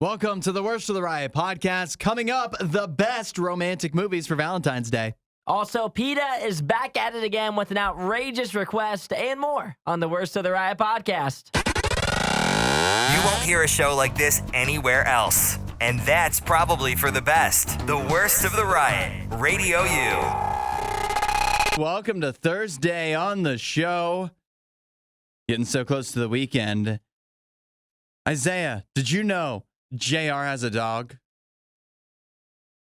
Welcome to the Worst of the Riot podcast. Coming up, the best romantic movies for Valentine's Day. Also, PETA is back at it again with an outrageous request and more on the Worst of the Riot podcast. You won't hear a show like this anywhere else. And that's probably for the best. The Worst of the Riot, Radio U. Welcome to Thursday on the show. Getting so close to the weekend. Isaiah, did you know JR has a dog?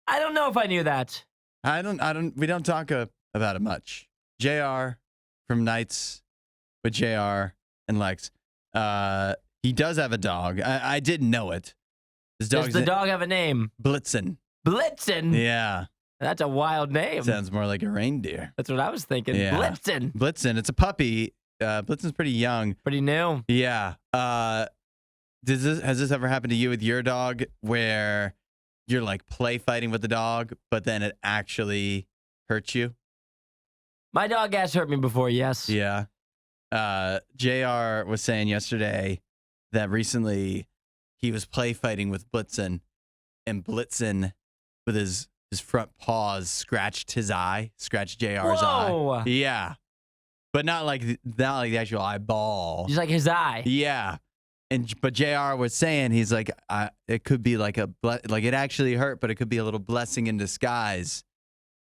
I don't know if I knew that. We don't talk about it much. JR from Nights with JR and Lex. He does have a dog. I didn't know it. Does the dog have a name? Blitzen. Blitzen? Yeah. That's a wild name. Sounds more like a reindeer. That's what I was thinking. Yeah. Blitzen. Blitzen. It's a puppy. Blitzen's pretty young. Pretty new. Yeah. Has this ever happened to you with your dog where you're like play fighting with the dog, but then it actually hurts you? My dog has hurt me before, yes. Yeah. JR was saying yesterday that recently he was play fighting with Blitzen, and Blitzen with his front paws scratched his eye, scratched JR's Whoa. eye. Yeah. But not like the actual eyeball. Just like his eye. Yeah. But JR was saying, he's like, it could be like it actually hurt, but it could be a little blessing in disguise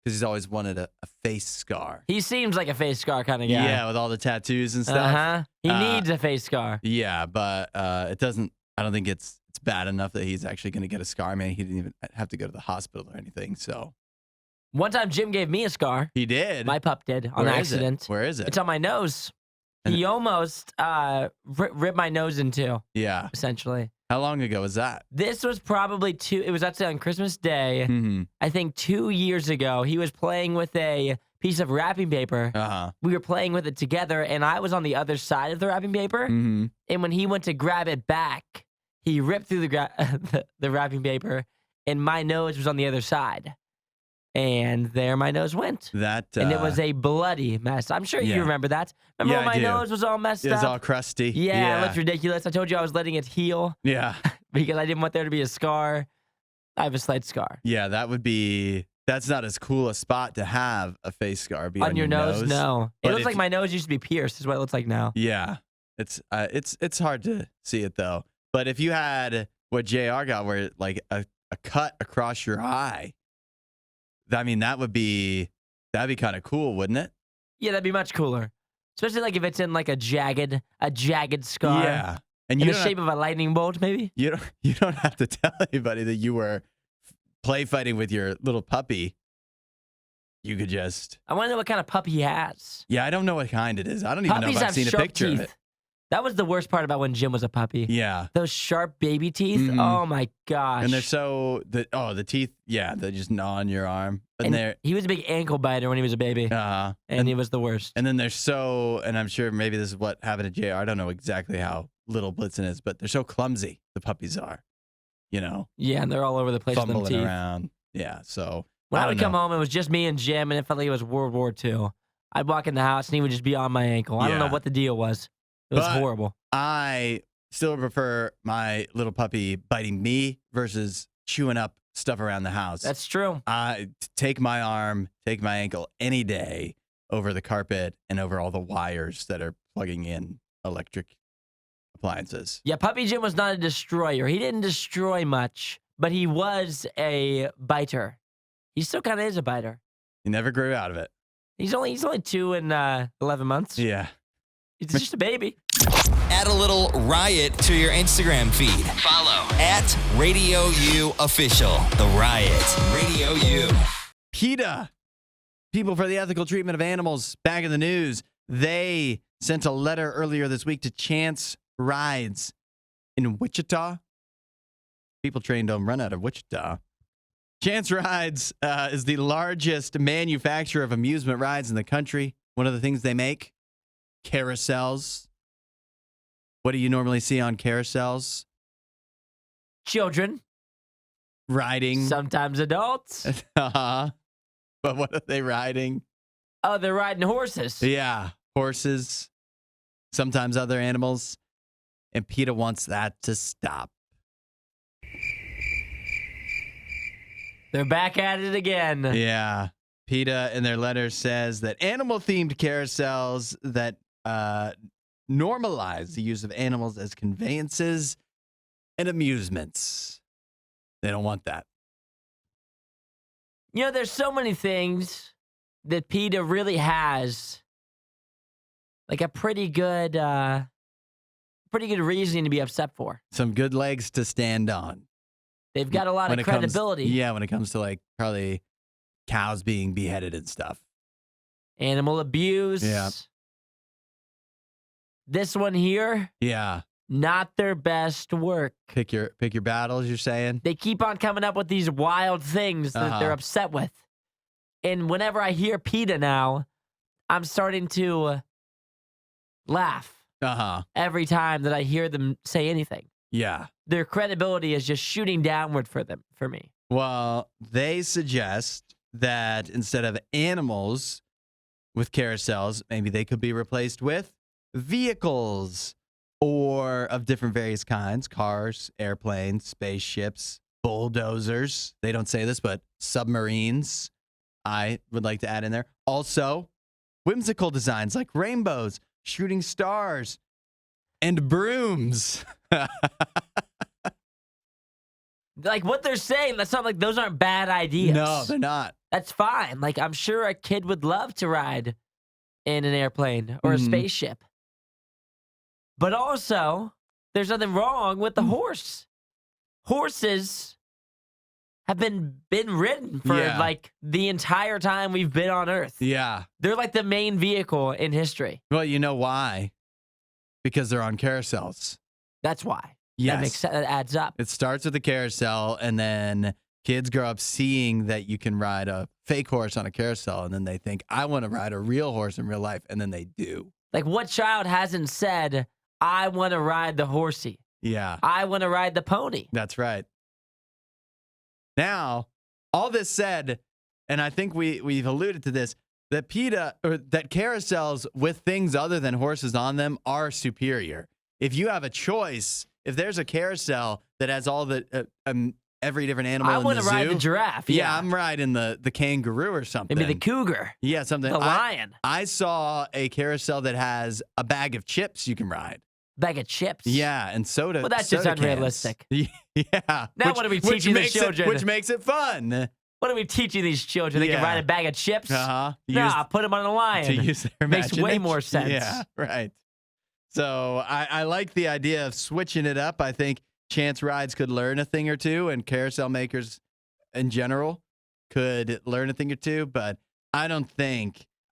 because he's always wanted a face scar. He seems like a face scar kind of guy. Yeah, with all the tattoos and stuff. Uh-huh. He needs a face scar. Yeah, but it doesn't, I don't think it's bad enough that he's actually going to get a scar. I mean, he didn't even have to go to the hospital or anything, so. One time, Jim gave me a scar. He did? My pup did on accident. Where is it? It's on my nose. He almost ripped my nose in two. Yeah. Essentially. How long ago was that? This was probably it was actually on Christmas Day. Mm-hmm. I think 2 years ago. He was playing with a piece of wrapping paper. Uh-huh. We were playing with it together, and I was on the other side of the wrapping paper. Mm-hmm. And when he went to grab it back, he ripped through the wrapping paper, and my nose was on the other side. And there my nose went. And it was a bloody mess. I'm sure you remember that. Remember when my nose was all messed up? It was all crusty. Yeah, it looked ridiculous. I told you I was letting it heal. Yeah. Because I didn't want there to be a scar. I have a slight scar. Yeah, that's not as cool a spot to have a face scar. On your nose? No. But it looks like my nose used to be pierced is what it looks like now. Yeah. It's hard to see it though. But if you had what JR got where like a cut across your eye, I mean, that'd be kind of cool, wouldn't it? Yeah, that'd be much cooler. Especially like if it's in like a jagged scar. Yeah. And in the shape of a lightning bolt, maybe? You don't have to tell anybody that you were play fighting with your little puppy. You could just... I want to know what kind of puppy he has. Yeah, I don't know what kind it is. I don't even know if I've seen a picture of it. That was the worst part about when Jim was a puppy. Yeah. Those sharp baby teeth. Mm-hmm. Oh, my gosh. And they're the teeth, yeah, they just gnaw on your arm. And he was a big ankle biter when he was a baby. Uh-huh. And he was the worst. And then and I'm sure maybe this is what happened to JR. I don't know exactly how little Blitzen is, but they're so clumsy, the puppies are, you know? Yeah, and they're all over the place with them teeth. Around. Yeah, so. When I would come home, it was just me and Jim, and it felt like it was World War II. I'd walk in the house, and he would just be on my ankle. I don't know what the deal was. It was horrible. I still prefer my little puppy biting me versus chewing up stuff around the house. That's true. Take my arm, take my ankle any day over the carpet and over all the wires that are plugging in electric appliances. Yeah, Puppy Jim was not a destroyer. He didn't destroy much, but he was a biter. He still kind of is a biter. He never grew out of it. He's only 2 and 11 months. Yeah. He's just a baby. Add a little riot to your Instagram feed. Follow @RadioU Official. The Riot. Radio U. PETA, People for the Ethical Treatment of Animals, back in the news. They sent a letter earlier this week to Chance Rides in Wichita. People train don't run out of Wichita. Chance Rides is the largest manufacturer of amusement rides in the country. One of the things they make, carousels. What do you normally see on carousels? Children. Riding. Sometimes adults. Uh-huh. But what are they riding? Oh, they're riding horses. Yeah, horses. Sometimes other animals. And PETA wants that to stop. They're back at it again. Yeah. PETA in their letter says that animal-themed carousels that normalize the use of animals as conveyances and amusements. They don't want that. You know, there's so many things that PETA really has like a pretty good reasoning to be upset for. Some good legs to stand on. They've got a lot of credibility. When it comes to like probably cows being beheaded and stuff. Animal abuse. Yeah. This one here. Yeah. Not their best work. Pick your battles, you're saying? They keep on coming up with these wild things that they're upset with. And whenever I hear PETA now, I'm starting to laugh every time that I hear them say anything. Yeah. Their credibility is just shooting downward for me. Well, they suggest that instead of animals with carousels, maybe they could be replaced with vehicles or of different various kinds, cars, airplanes, spaceships, bulldozers. They don't say this, but submarines, I would like to add in there. Also, whimsical designs like rainbows, shooting stars, and brooms. Like what they're saying, that's not like those aren't bad ideas. No, they're not. That's fine. Like I'm sure a kid would love to ride in an airplane or a spaceship. But also, there's nothing wrong with the horse. Horses have been ridden for like the entire time we've been on Earth. Yeah. They're like the main vehicle in history. Well, you know why? Because they're on carousels. That's why. Yes. That makes sense. That adds up. It starts with the carousel, and then kids grow up seeing that you can ride a fake horse on a carousel, and then they think, I want to ride a real horse in real life, and then they do. Like what child hasn't said, I want to ride the horsey? Yeah. I want to ride the pony. That's right. Now, all this said, and I think we've alluded to this, that PETA, or that carousels with things other than horses on them are superior. If you have a choice, if there's a carousel that has all the every different animal in the zoo. I want to ride the giraffe. Yeah, I'm riding the kangaroo or something. Maybe the cougar. Yeah, something. The lion. I saw a carousel that has a bag of chips you can ride. Bag of chips? Yeah, and soda. Well, that's just unrealistic. Yeah. Now what are we teaching the children? Which makes it fun. What are we teaching these children? They can ride a bag of chips? Nah, put them on a lion. To use their imagination. Makes way more sense. Yeah, right. So I like the idea of switching it up. I think chance rides could learn a thing or two, and carousel makers in general could learn a thing or two, but I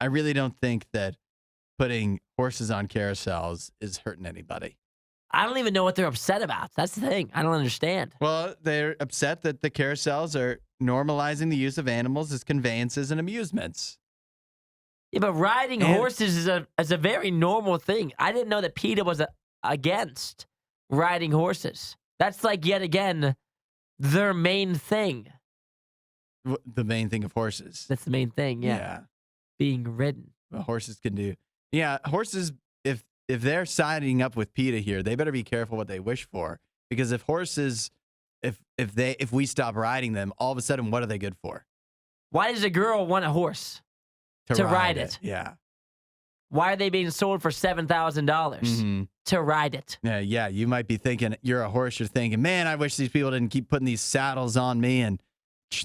really don't think that putting horses on carousels is hurting anybody. I don't even know what they're upset about. That's the thing. I don't understand. Well, they're upset that the carousels are normalizing the use of animals as conveyances and amusements. Yeah, but riding horses is a very normal thing. I didn't know that PETA was against riding horses. That's like, yet again, their main thing. The main thing of horses. That's the main thing, yeah. Being ridden. Well, horses can do. Yeah, horses, if they're signing up with PETA here, they better be careful what they wish for. Because if horses, if we stop riding them, all of a sudden, what are they good for? Why does a girl want a horse? To ride it. Yeah. Why are they being sold for $7,000 to ride it? Yeah. You might be thinking, you're a horse, you're thinking, man, I wish these people didn't keep putting these saddles on me and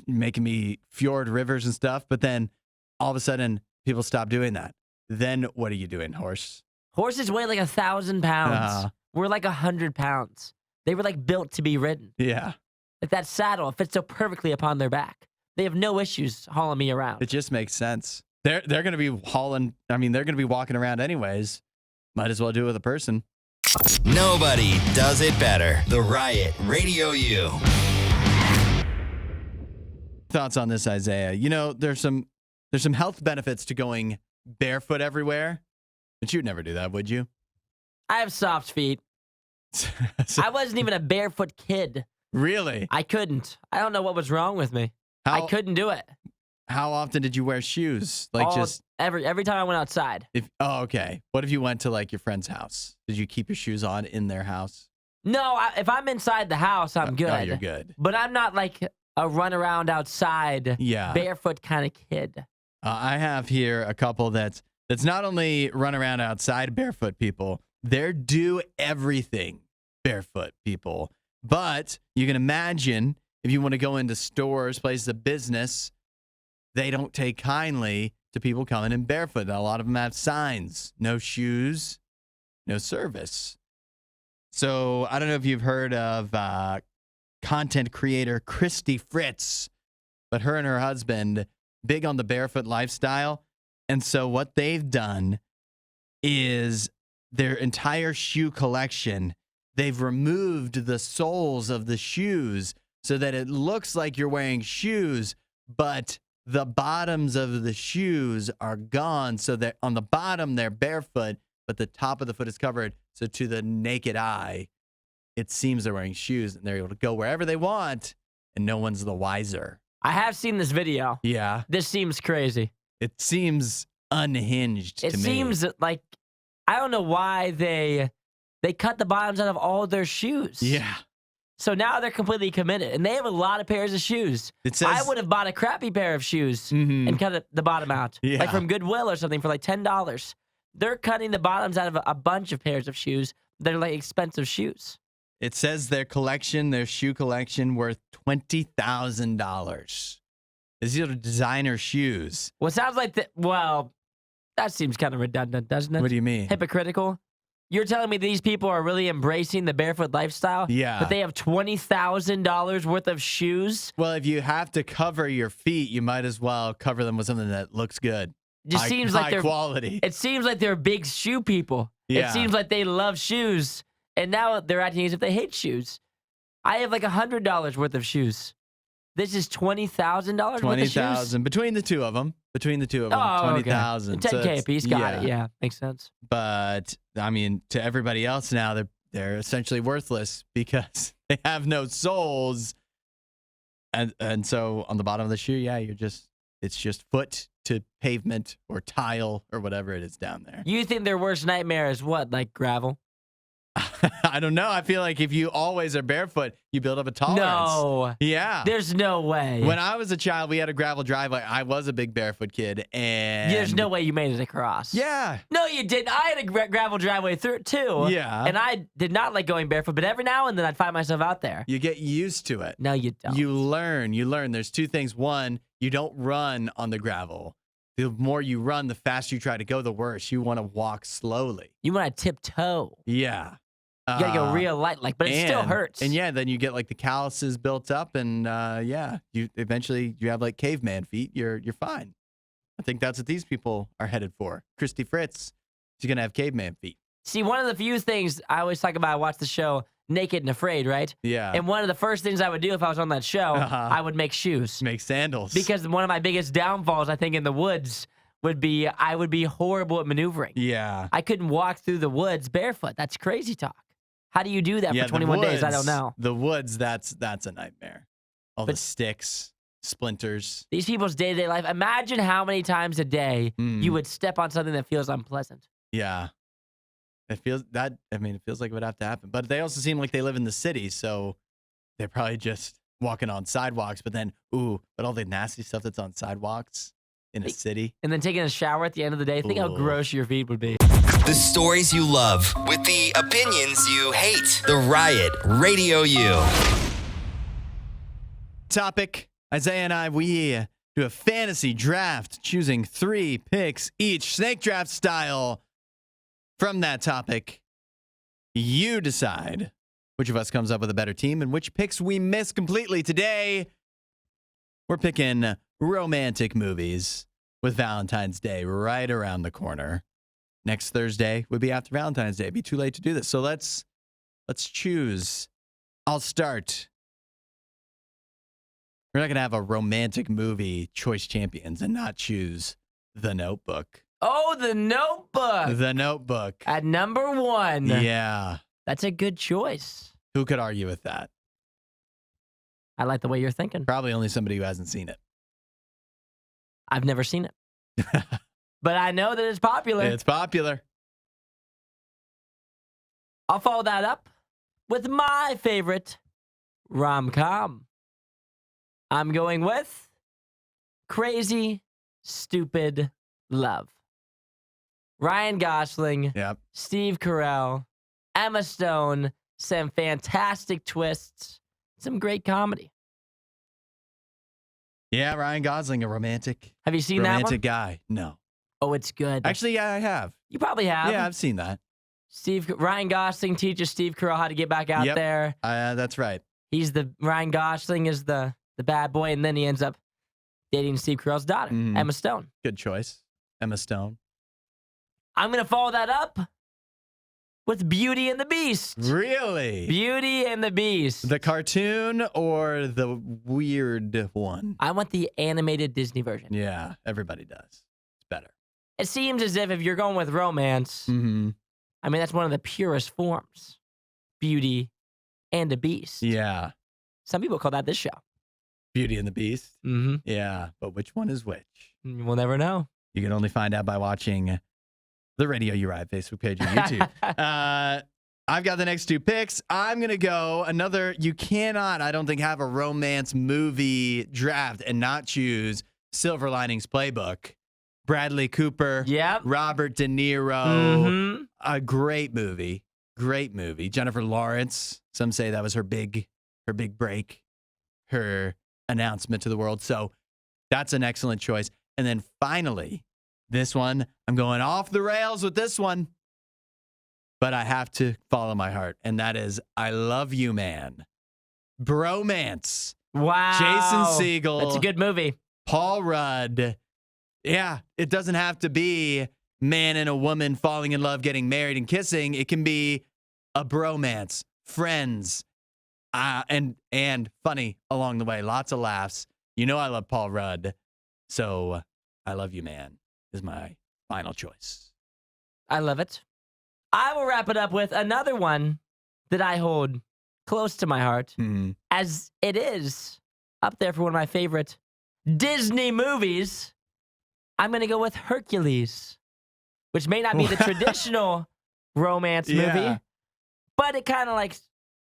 making me fjord rivers and stuff. But then all of a sudden, people stop doing that. Then what are you doing, horse? Horses weigh like 1,000 pounds. We're like 100 pounds. They were like built to be ridden. Yeah. Like that saddle fits so perfectly upon their back. They have no issues hauling me around. It just makes sense. They're going to be hauling. I mean, they're going to be walking around anyways. Might as well do it with a person. Nobody does it better. The Riot RadioU. Thoughts on this, Isaiah? You know, there's some health benefits to going barefoot everywhere, but you'd never do that, would you? I have soft feet. I wasn't even a barefoot kid. Really? I couldn't. I don't know what was wrong with me. I couldn't do it. How often did you wear shoes? Like just every time I went outside. Okay. What if you went to like your friend's house? Did you keep your shoes on in their house? No, if I'm inside the house, I'm good. Oh, you're good. But I'm not like a run around outside, barefoot kind of kid. I have here a couple that's not only run around outside barefoot people, they're do everything barefoot people. But you can imagine if you want to go into stores, places of business, they don't take kindly to people coming in barefoot. A lot of them have signs, no shoes, no service. So I don't know if you've heard of content creator Christy Fritz, but her and her husband, big on the barefoot lifestyle. And so what they've done is their entire shoe collection, they've removed the soles of the shoes so that it looks like you're wearing shoes, but the bottoms of the shoes are gone. So that on the bottom, they're barefoot, but the top of the foot is covered. So to the naked eye, it seems they're wearing shoes and they're able to go wherever they want and no one's the wiser. I have seen this video. Yeah. This seems crazy. It seems unhinged to me. It seems like, I don't know why they cut the bottoms out of all their shoes. Yeah. So now they're completely committed, and they have a lot of pairs of shoes. It says, I would have bought a crappy pair of shoes and cut the bottom out, like from Goodwill or something for like $10. They're cutting the bottoms out of a bunch of pairs of shoes. They're like expensive shoes. It says their shoe collection, worth $20,000. These are designer shoes. Well, it sounds like that seems kind of redundant, doesn't it? What do you mean? Hypocritical. You're telling me these people are really embracing the barefoot lifestyle? Yeah. But they have $20,000 worth of shoes? Well, if you have to cover your feet, you might as well cover them with something that looks good. Just seems like high quality. It seems like they're big shoe people. Yeah. It seems like they love shoes. And now they're acting as if they hate shoes. I have like $100 worth of shoes. This is $20,000 worth of shoes? $20,000 between the two of them. Oh, $20,000. Okay. $10K a piece. Got it. Yeah, makes sense. But I mean, to everybody else now, they're essentially worthless because they have no soles. And so on the bottom of the shoe, it's just foot to pavement or tile or whatever it is down there. You think their worst nightmare is what? Like gravel? I don't know. I feel like if you always are barefoot, you build up a tolerance. No. Yeah. There's no way. When I was a child, we had a gravel driveway. I was a big barefoot kid, and there's no way you made it across. Yeah. No, you didn't. I had a gravel driveway through it too. Yeah. And I did not like going barefoot, but every now and then I'd find myself out there. You get used to it. No, you don't. You learn. There's two things. One, you don't run on the gravel. The more you run, the faster you try to go, the worse. You want to walk slowly. You want to tiptoe. Yeah. You gotta go real light, but it still hurts. And then you get like the calluses built up, and you eventually have like caveman feet. You're fine. I think that's what these people are headed for. Christy Fritz, she's gonna have caveman feet. See, one of the few things I always talk about, I watch the show Naked and Afraid, right? Yeah. And one of the first things I would do if I was on that show, I would make shoes. Make sandals. Because one of my biggest downfalls, I think, in the woods would be I would be horrible at maneuvering. Yeah. I couldn't walk through the woods barefoot. That's crazy talk. How do you do that for 21 days? I don't know. The woods, that's a nightmare. All the sticks, splinters. These people's day-to-day life. Imagine how many times a day you would step on something that feels unpleasant. Yeah. It feels like it would have to happen. But they also seem like they live in the city, so they're probably just walking on sidewalks, but all the nasty stuff that's on sidewalks in a city. And then taking a shower at the end of the day. Think how gross your feet would be. The stories you love with the opinions you hate. The Riot Radio U. Topic. Isaiah and I, we do a fantasy draft, choosing 3 picks each, snake draft style. From that topic, you decide which of us comes up with a better team and which picks we miss completely. Today, we're picking romantic movies with Valentine's Day right around the corner. Next Thursday would be after Valentine's Day. It'd be too late to do this. So let's choose. I'll start. We're not going to have a romantic movie choice champions and not choose The Notebook. Oh, The Notebook. The Notebook. At number 1. Yeah. That's a good choice. Who could argue with that? I like the way you're thinking. Probably only somebody who hasn't seen it. I've never seen it. But I know that it's popular. It's popular. I'll follow that up with my favorite rom-com. I'm going with Crazy Stupid Love. Ryan Gosling, Yep. Steve Carell, Emma Stone, some fantastic twists, some great comedy. Yeah, Ryan Gosling, a romantic. Have you seen that one? Romantic guy. No. Oh, it's good. Actually, yeah, I have. You probably have. Yeah, I've seen that. Ryan Gosling teaches Steve Carell how to get back out there. That's right. Ryan Gosling is the bad boy, and then he ends up dating Steve Carell's daughter, Emma Stone. Good choice. Emma Stone. I'm going to follow that up with Beauty and the Beast. Really? Beauty and the Beast. The cartoon or the weird one? I want the animated Disney version. Yeah, everybody does. It's better. It seems as if you're going with romance, I mean, that's one of the purest forms. Beauty and the Beast. Yeah. Some people call that this show. Beauty and the Beast? Mm-hmm. Yeah, but which one is which? We'll never know. You can only find out by watching the RadioU Facebook page on YouTube. I've got the next two picks. I'm going to go another. You cannot, I don't think, have a romance movie draft and not choose Silver Linings Playbook. Bradley Cooper. Yep. Robert De Niro. A great movie. Great movie. Jennifer Lawrence. Some say that was her big break, her announcement to the world. So that's an excellent choice. And then finally, this one, I'm going off the rails with this one, but I have to follow my heart. And that is I Love You, Man. Bromance. Wow. Jason Segel. That's a good movie. Paul Rudd. Yeah, it doesn't have to be man and a woman falling in love, getting married, and kissing. It can be a bromance, friends, and funny along the way. Lots of laughs. You know I love Paul Rudd, so I Love You, Man is my final choice. I love it. I will wrap it up with another one that I hold close to my heart, as it is up there for one of my favorite Disney movies. I'm going to go with Hercules, which may not be the traditional romance movie, but it kind of like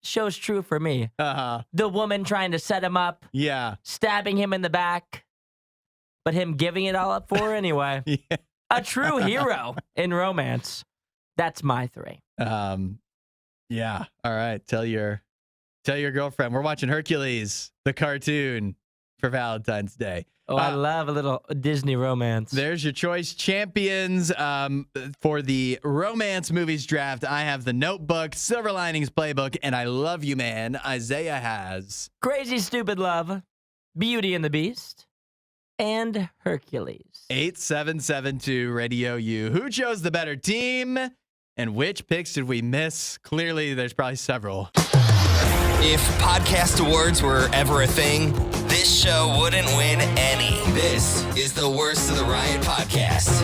shows true for me. The woman trying to set him up, stabbing him in the back, but him giving it all up for her anyway. A true hero in romance. That's my three. Yeah. All right. Tell your girlfriend we're watching Hercules, the cartoon, for Valentine's Day. Oh, I love a little Disney romance. There's your choice champions for the romance movies draft. I have The Notebook, Silver Linings Playbook, and I Love You, Man. Isaiah has Crazy Stupid Love, Beauty and the Beast, and Hercules. 8772 Radio U. Who chose the better team? And which picks did we miss? Clearly, there's probably several. If podcast awards were ever a thing, this show wouldn't win any. This is the Worst of the Riot podcast.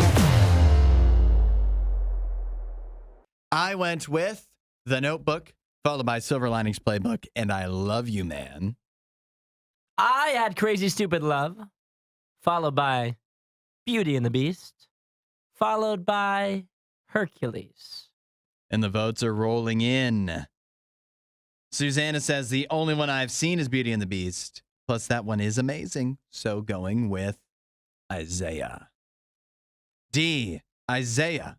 I went with The Notebook, followed by Silver Linings Playbook, and I Love You, Man. I had Crazy Stupid Love, followed by Beauty and the Beast, followed by Hercules. And the votes are rolling in. Susanna says the only one I've seen is Beauty and the Beast. Plus, that one is amazing. So going with Isaiah. D, Isaiah.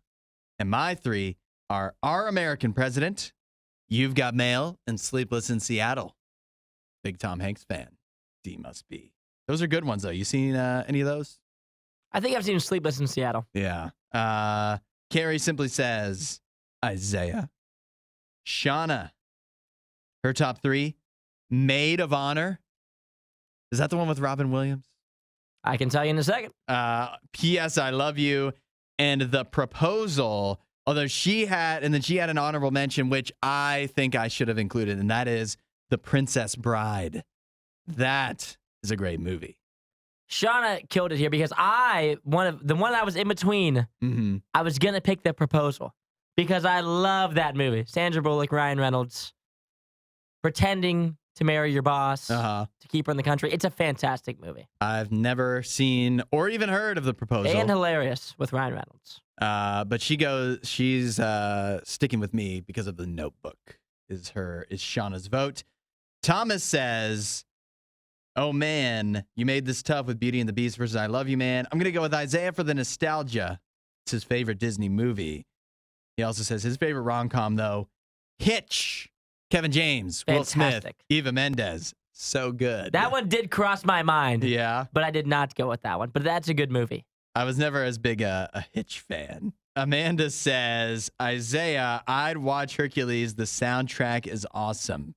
And my three are Our American President, You've Got Mail, and Sleepless in Seattle. Big Tom Hanks fan. D must be. Those are good ones, though. You seen any of those? I think I've seen Sleepless in Seattle. Yeah. Carrie simply says Isaiah. Shauna. Her top three, Maid of Honor. Is that the one with Robin Williams? I can tell you in a second. P.S. I Love You. And The Proposal. Although she had an honorable mention, which I think I should have included, and that is The Princess Bride. That is a great movie. Shauna killed it here because the one I was in between, I was going to pick The Proposal because I love that movie. Sandra Bullock, Ryan Reynolds, pretending to marry your boss to keep her in the country. It's a fantastic movie. I've never seen or even heard of The Proposal. And hilarious with Ryan Reynolds. But she's sticking with me because of The Notebook is Shauna's vote. Thomas says Oh, man. You made this tough with Beauty and the Beast versus I Love You, Man. I'm going to go with Isaiah for the nostalgia. It's his favorite Disney movie. He also says his favorite rom-com, though, Hitch. Kevin James, Will Smith, Eva Mendes. So good. That one did cross my mind. Yeah. But I did not go with that one. But that's a good movie. I was never as big a Hitch fan. Amanda says, Isaiah, I'd watch Hercules. The soundtrack is awesome.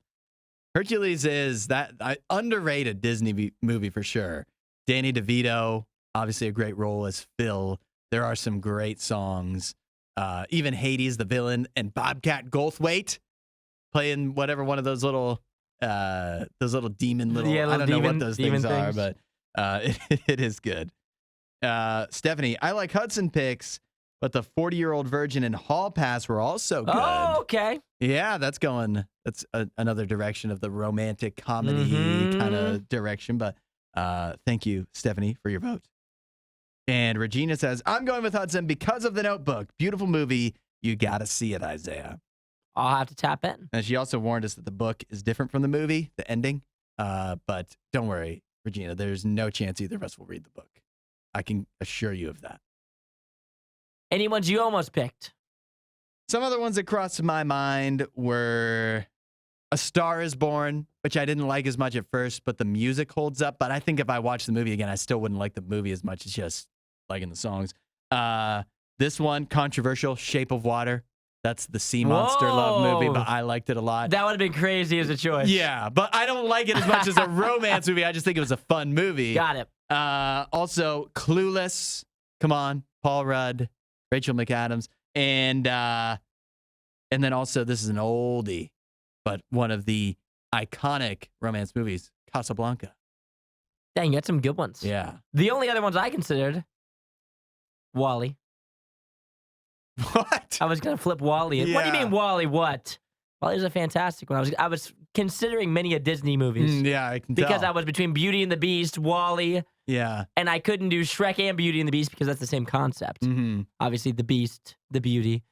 Hercules is that underrated Disney movie for sure. Danny DeVito, obviously a great role as Phil. There are some great songs. Even Hades, the villain, and Bobcat Goldthwait playing whatever one of those little demon little. I don't know what those things are, but it is good. Stephanie, I like Hudson picks, but the 40-Year-Old Virgin and Hall Pass were also good. Oh, okay. Yeah, that's another direction of the romantic comedy kind of direction. But thank you, Stephanie, for your vote. And Regina says, I'm going with Hudson because of The Notebook. Beautiful movie. You got to see it, Isaiah. I'll have to tap in. And she also warned us that the book is different from the movie, the ending. But don't worry, Regina, there's no chance either of us will read the book. I can assure you of that. Any ones you almost picked? Some other ones that crossed my mind were A Star is Born, which I didn't like as much at first, but the music holds up. But I think if I watched the movie again, I still wouldn't like the movie as much as just liking the songs. This one, controversial, Shape of Water. That's the sea monster love movie, but I liked it a lot. That would have been crazy as a choice. Yeah, but I don't like it as much as a romance movie. I just think it was a fun movie. Got it. Also, Clueless. Come on, Paul Rudd, Rachel McAdams, and then also this is an oldie, but one of the iconic romance movies, Casablanca. Dang, you had some good ones. Yeah. The only other ones I considered, Wall-E. What? I was gonna flip Wall-E. Yeah. What do you mean Wall-E? What? Wall-E's a fantastic one. I was considering many of Disney movies. Yeah, I can tell. Because I was between Beauty and the Beast, Wall-E. Yeah. And I couldn't do Shrek and Beauty and the Beast because that's the same concept. Mm-hmm. Obviously, the Beast, the Beauty.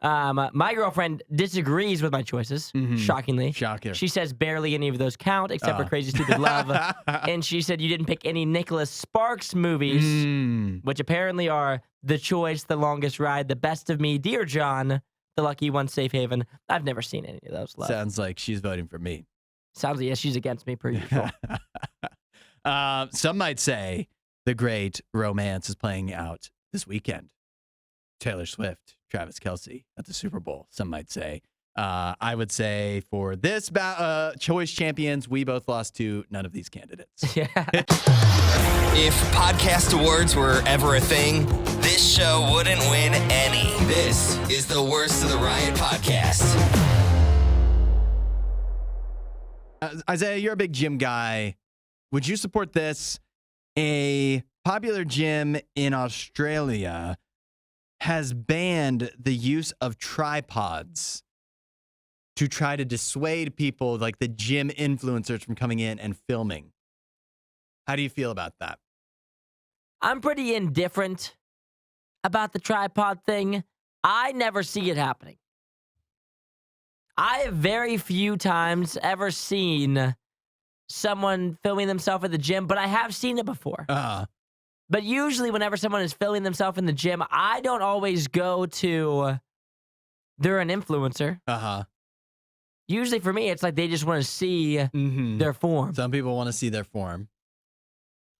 My girlfriend disagrees with my choices, shockingly. Shocker. She says barely any of those count except for Crazy Stupid Love. And she said you didn't pick any Nicholas Sparks movies, which apparently are The Choice, The Longest Ride, The Best of Me, Dear John, The Lucky One, Safe Haven. I've never seen any of those. Love. Sounds like she's voting for me. Sounds like, yeah, she's against me per usual. Some might say the great romance is playing out this weekend. Taylor Swift, Travis Kelce at the Super Bowl, some might say. I would say for this choice champions, we both lost to none of these candidates. Yeah. If podcast awards were ever a thing, this show wouldn't win any. This is the Worst of the Riot podcast. Isaiah, you're a big gym guy. Would you support this? A popular gym in Australia has banned the use of tripods to try to dissuade people like the gym influencers from coming in and filming. How do you feel about that? I'm pretty indifferent about the tripod thing. I never see it happening. I have very few times ever seen someone filming themselves at the gym, but I have seen it before. But usually whenever someone is filming themselves in the gym, I don't always go to, they're an influencer. Usually for me, it's like they just want to see their form. Some people want to see their form.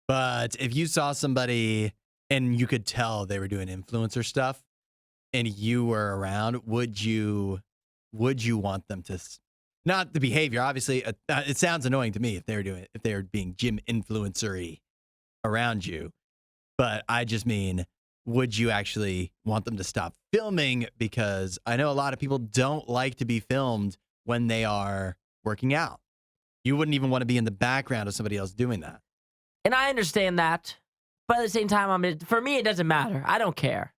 But if you saw somebody and you could tell they were doing influencer stuff and you were around, would you want them to, not the behavior, obviously, it sounds annoying to me if they're being gym influencer-y around you. But I just mean, would you actually want them to stop filming? Because I know a lot of people don't like to be filmed when they are working out. You wouldn't even want to be in the background of somebody else doing that. And I understand that. But at the same time, for me, it doesn't matter. I don't care.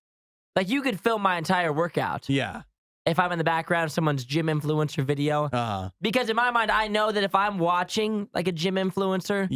Like, you could film my entire workout. Yeah. If I'm in the background of someone's gym influencer video. Because in my mind, I know that if I'm watching like a gym influencer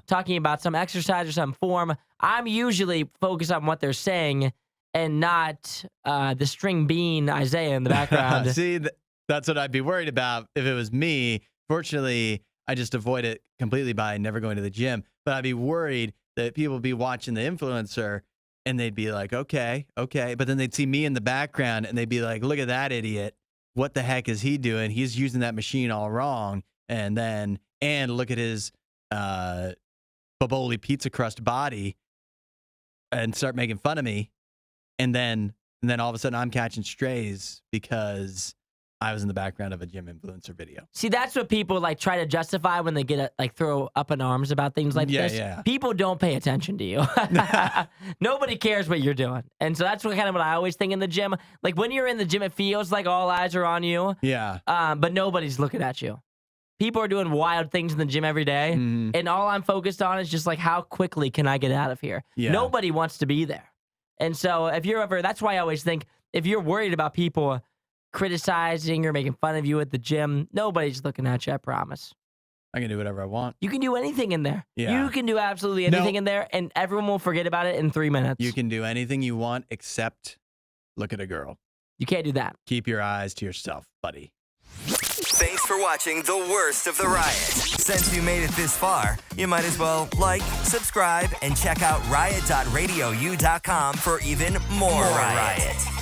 talking about some exercise or some form, I'm usually focused on what they're saying and not the string bean Isaiah in the background. See, that's what I'd be worried about if it was me. Fortunately, I just avoid it completely by never going to the gym. But I'd be worried that people would be watching the influencer and they'd be like, okay. But then they'd see me in the background and they'd be like, look at that idiot. What the heck is he doing? He's using that machine all wrong. And look at his Baboli pizza crust body and start making fun of me. And then all of a sudden I'm catching strays because I was in the background of a gym influencer video. See, that's what people like try to justify when they get throw up in arms about things like this. Yeah. People don't pay attention to you. Nobody cares what you're doing. And so that's what I always think in the gym. Like when you're in the gym, it feels like all eyes are on you. Yeah. But nobody's looking at you. People are doing wild things in the gym every day. Mm-hmm. And all I'm focused on is just like, how quickly can I get out of here? Yeah. Nobody wants to be there. And so that's why I always think if you're worried about people criticizing or making fun of you at the gym, nobody's looking at you, I promise. I can do whatever I want. You can do anything in there. Yeah. You can do absolutely anything in there, and everyone will forget about it in 3 minutes. You can do anything you want except look at a girl. You can't do that. Keep your eyes to yourself, buddy. Thanks for watching the worst of the riot. Since you made it this far, you might as well like, subscribe, and check out riot.radiou.com for even more riot.